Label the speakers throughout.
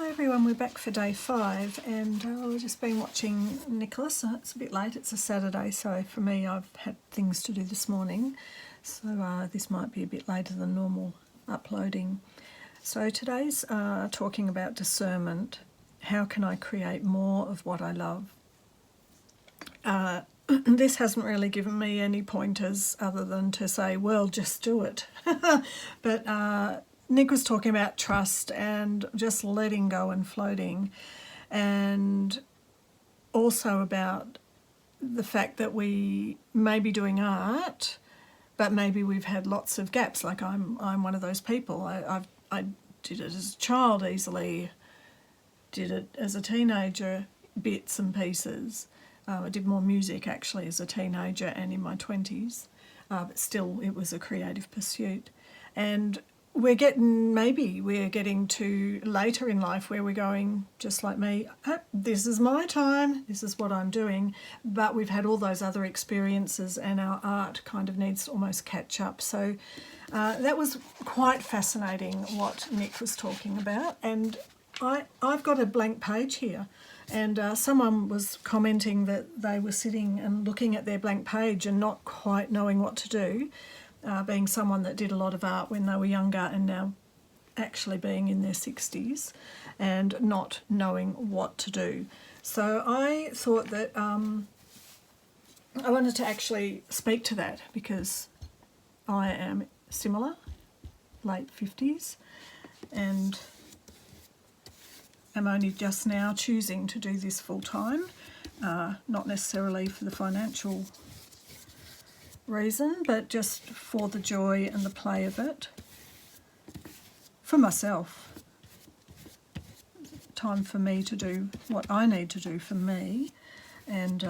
Speaker 1: Hi everyone, we're back for day 5 and we've just been watching Nicholas. It's a bit late, it's a Saturday, so for me I've had things to do this morning, so this might be a bit later than normal uploading. So today's talking about discernment. How can I create more of what I love? This hasn't really given me any pointers other than to say, well, just do it. But Nick was talking about trust and just letting go and floating, and also about the fact that we may be doing art, but maybe we've had lots of gaps. Like I'm one of those people. I did it as a child easily, did it as a teenager, bits and pieces. I did more music actually as a teenager and in my 20s, but still it was a creative pursuit. And we're getting to later in life where we're going, just like me, oh, this is my time, this is what I'm doing, but we've had all those other experiences and our art kind of needs to almost catch up. So that was quite fascinating what Nick was talking about, and I've got a blank page here, and someone was commenting that they were sitting and looking at their blank page and not quite knowing what to do. Being someone that did a lot of art when they were younger and now actually being in their 60s and not knowing what to do. So I thought that I wanted to actually speak to that because I am similar, late 50s, and am only just now choosing to do this full time, not necessarily for the financial reason, but just for the joy and the play of it, for myself. Time for me to do what I need to do for me, and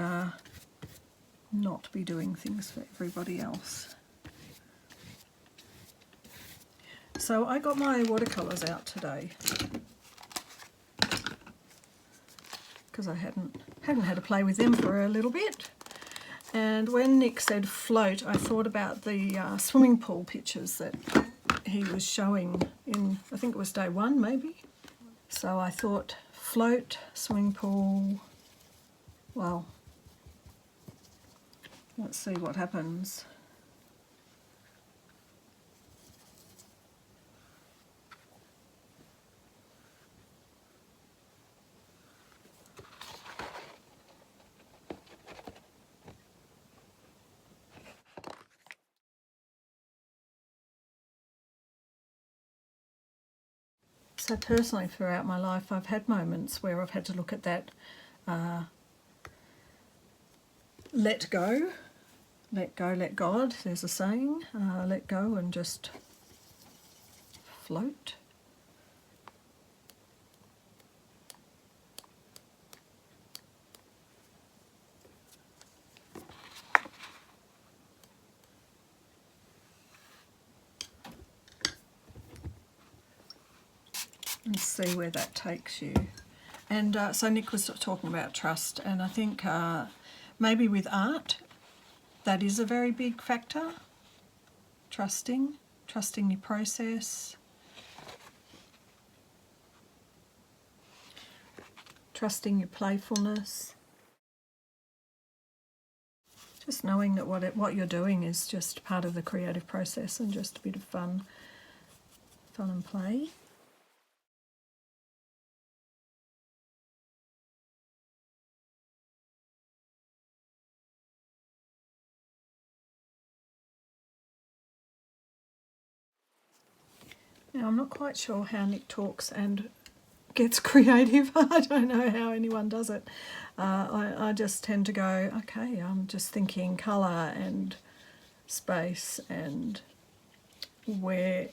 Speaker 1: not be doing things for everybody else. So I got my watercolours out today because I hadn't had to play with them for a little bit. And when Nick said float, I thought about the swimming pool pictures that he was showing in, I think it was day 1 maybe. So I thought float, swimming pool, well, let's see what happens. So personally, throughout my life, I've had moments where I've had to look at that, let go, let God, there's a saying, let go and just float. And see where that takes you. And so Nick was talking about trust, and I think maybe with art that is a very big factor. Trusting your process, trusting your playfulness, just knowing that what you're doing is just part of the creative process and just a bit of fun and play. Now, I'm not quite sure how Nick talks and gets creative. I don't know how anyone does it. I just tend to go, okay, I'm just thinking colour and space and where,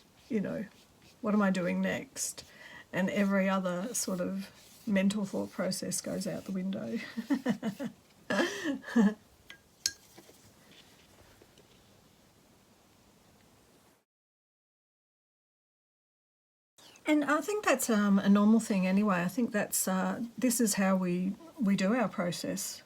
Speaker 1: what am I doing next? And every other sort of mental thought process goes out the window. And I think that's a normal thing anyway. I think that's this is how we do our process.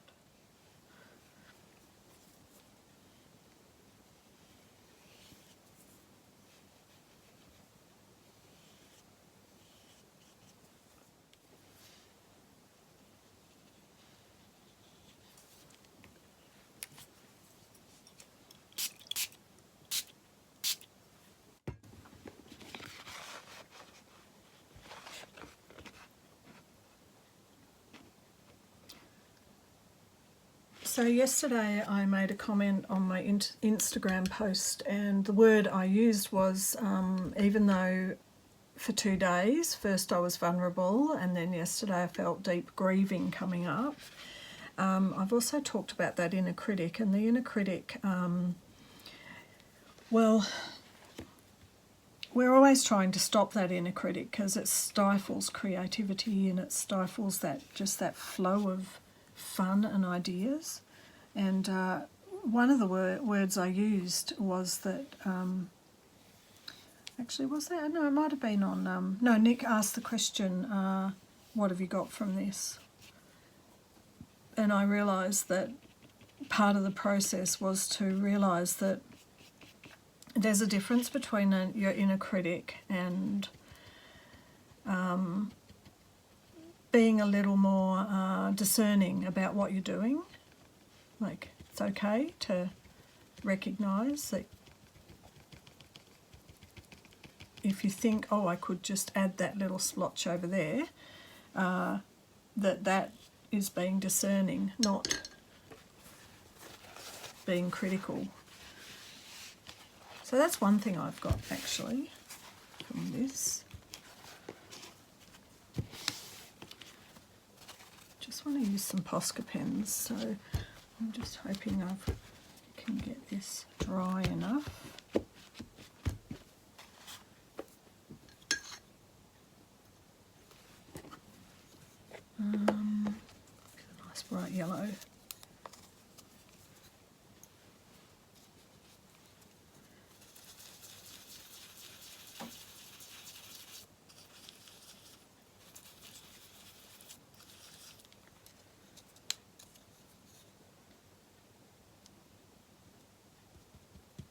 Speaker 1: So yesterday I made a comment on my Instagram post, and the word I used was even though for 2 days, first I was vulnerable and then yesterday I felt deep grieving coming up. I've also talked about that inner critic, and the inner critic, well, we're always trying to stop that inner critic because it stifles creativity and it stifles that flow of fun and ideas. And one of the words I used was that, actually was that? No, it might have been on, no, Nick asked the question, what have you got from this? And I realised that part of the process was to realise that there's a difference between your inner critic and being a little more discerning about what you're doing. Like, it's okay to recognise that if you think, oh, I could just add that little splotch over there, that is being discerning, not being critical. So that's one thing I've got actually from this. Just want to use some Posca pens, so I'm just hoping I can get this dry enough. Nice bright yellow.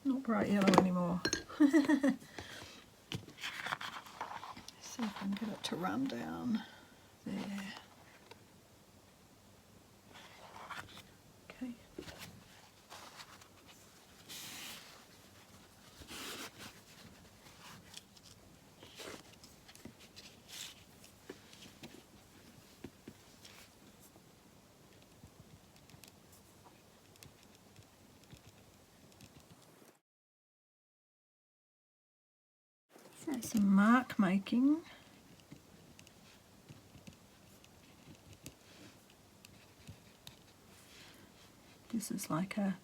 Speaker 1: Not bright yellow anymore. See if I can get it to run down there. Okay. So some mark making. This is like a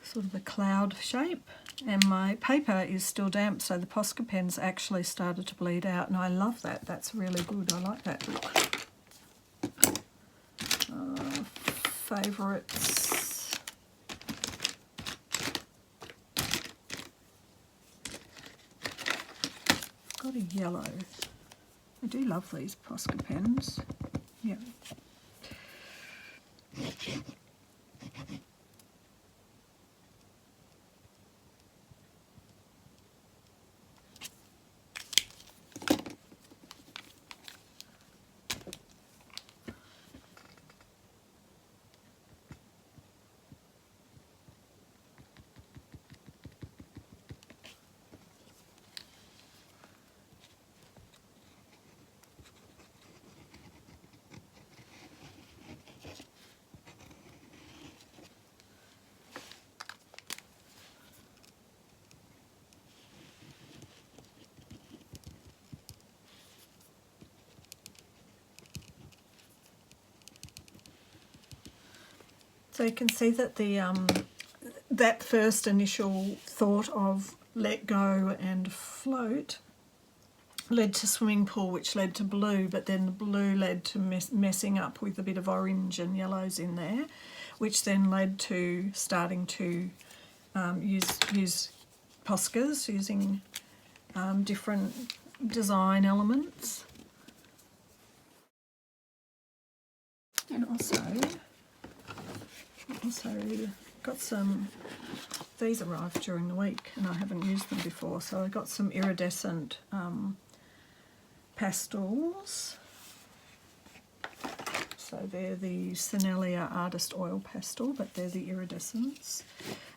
Speaker 1: sort of a cloud shape, and my paper is still damp, so the Posca pens actually started to bleed out, and I love that. That's really good. I like that look. Favourites. Got a yellow. I do love these Posca pens. Yeah. So you can see that the that first initial thought of let go and float led to swimming pool, which led to blue, but then the blue led to messing up with a bit of orange and yellows in there, which then led to starting to use Poscas, using different design elements. And also got some, these arrived during the week and I haven't used them before, so I got some iridescent pastels. So they're the Senelia Artist Oil Pastel, but they're the iridescents,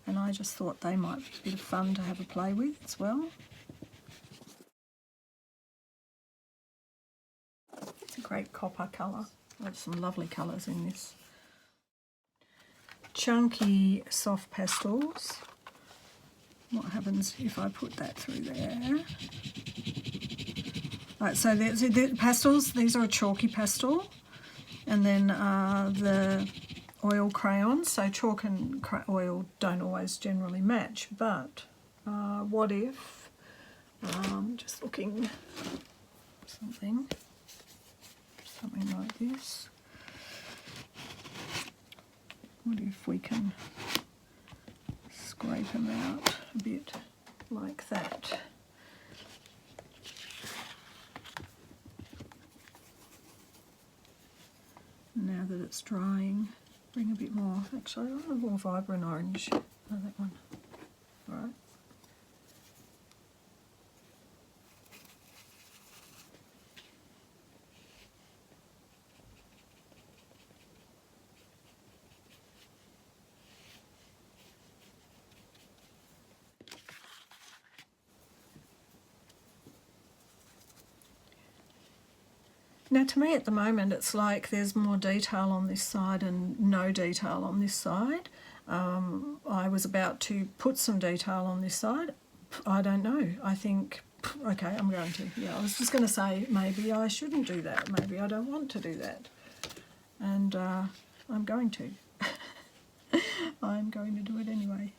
Speaker 1: and I just thought they might be a bit of fun to have a play with as well. It's a great copper colour. There's some lovely colours in this. chunky soft pastels. What happens if I put that through there? Right, so the pastels, these are a chalky pastel, and then the oil crayons. So chalk and oil don't always generally match, but what if, just looking something like this. What if we can scrape them out a bit like that? Now that it's drying, bring a bit more. Actually, I want a more vibrant orange. Oh, that one. All right. Now to me at the moment it's like there's more detail on this side and no detail on this side. I was about to put some detail on this side. I don't know. I think, okay, I'm going to. Yeah, I was just going to say maybe I shouldn't do that. Maybe I don't want to do that. And I'm going to. I'm going to do it anyway.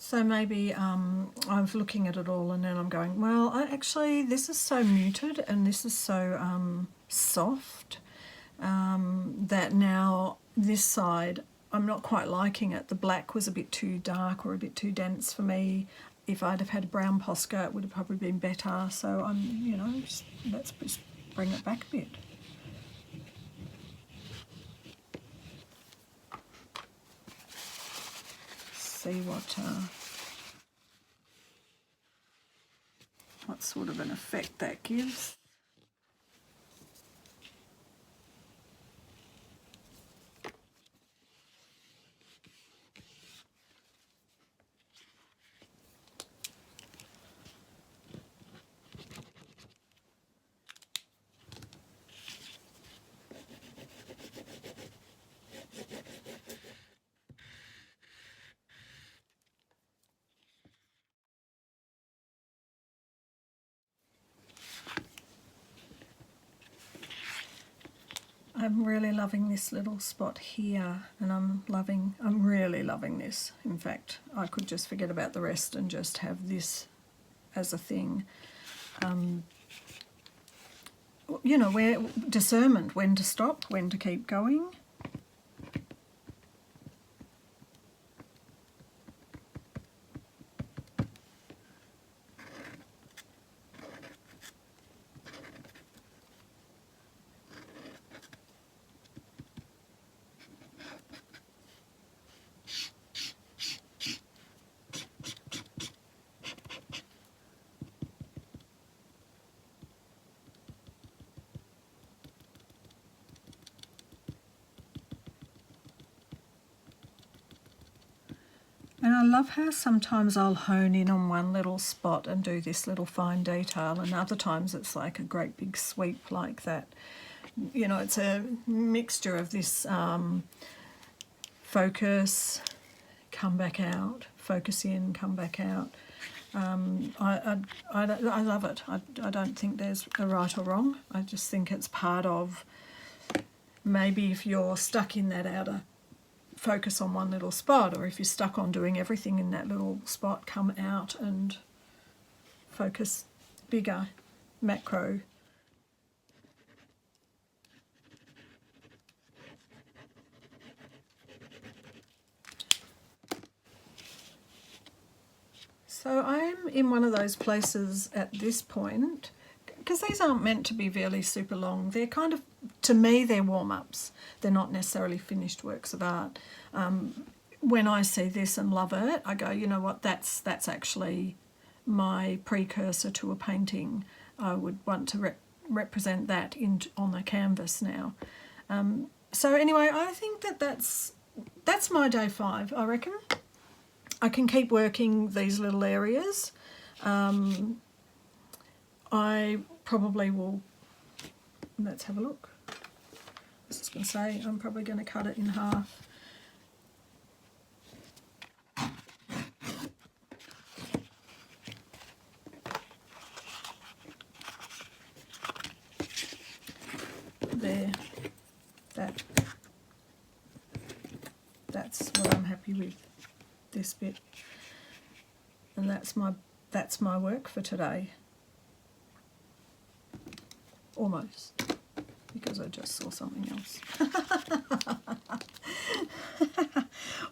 Speaker 1: So maybe I'm looking at it all and then I'm going, well, actually this is so muted and this is so soft that now this side I'm not quite liking it. The black was a bit too dark or a bit too dense for me. If I'd have had a brown Posca it would have probably been better. So let's just bring it back a bit. See what sort of an effect that gives. I'm really loving this little spot here, and I'm really loving this. In fact, I could just forget about the rest and just have this as a thing. Where discernment, when to stop, when to keep going. I love how sometimes I'll hone in on one little spot and do this little fine detail, and other times it's like a great big sweep like that. You know, it's a mixture of this focus, come back out, focus in, come back out. I love it. I don't think there's a right or wrong. I just think it's part of, maybe if you're stuck in that outer focus on one little spot, or if you're stuck on doing everything in that little spot, come out and focus bigger, macro. So I'm in one of those places at this point, because these aren't meant to be really super long. They're kind of, to me, they're warm-ups. They're not necessarily finished works of art. When I see this and love it, I go, you know what, that's actually my precursor to a painting. I would want to represent that on the canvas now. So anyway, I think that's my day 5, I reckon. I can keep working these little areas. I probably will, let's have a look. I was just going to say, I'm probably going to cut it in half. There, that's what I'm happy with. This bit, and that's my work for today, almost, because I just saw something else.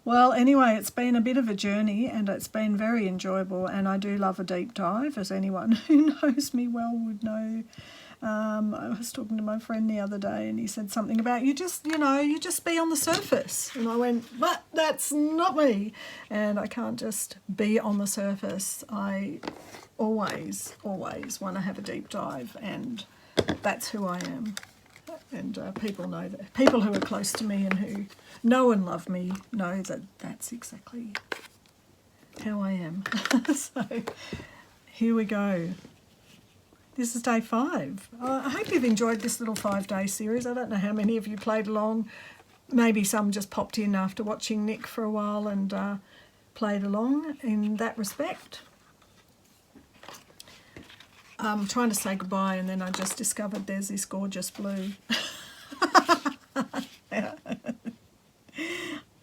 Speaker 1: Well, anyway, it's been a bit of a journey and it's been very enjoyable, and I do love a deep dive, as anyone who knows me well would know. I was talking to my friend the other day and he said something about you just be on the surface. And I went, but that's not me. And I can't just be on the surface. I always want to have a deep dive, and that's who I am. And people know that. People who are close to me and who know and love me know that that's exactly how I am. So here we go. This is day 5. I hope you've enjoyed this little 5-day series. I don't know how many of you played along. Maybe some just popped in after watching Nick for a while and played along in that respect. I'm trying to say goodbye, and then I just discovered there's this gorgeous blue.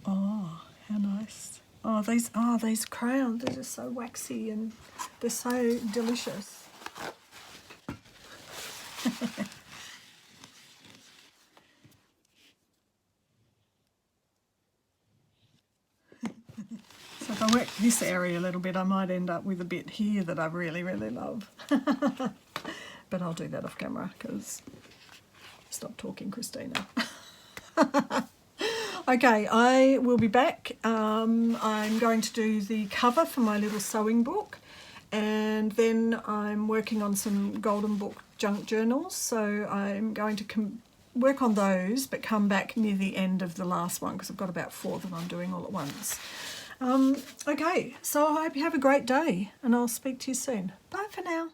Speaker 1: Oh, how nice. Oh, these crayons, they're just so waxy and they're so delicious. So if I work this area a little bit, I might end up with a bit here that I really, really love. But I'll do that off camera, because stop talking, Christina. Okay, I will be back. I'm going to do the cover for my little sewing book, and then I'm working on some Golden Book junk journals, so I'm going to work on those but come back near the end of the last one, because I've got about 4 that I'm doing all at once. Okay, so I hope you have a great day, and I'll speak to you soon. Bye for now.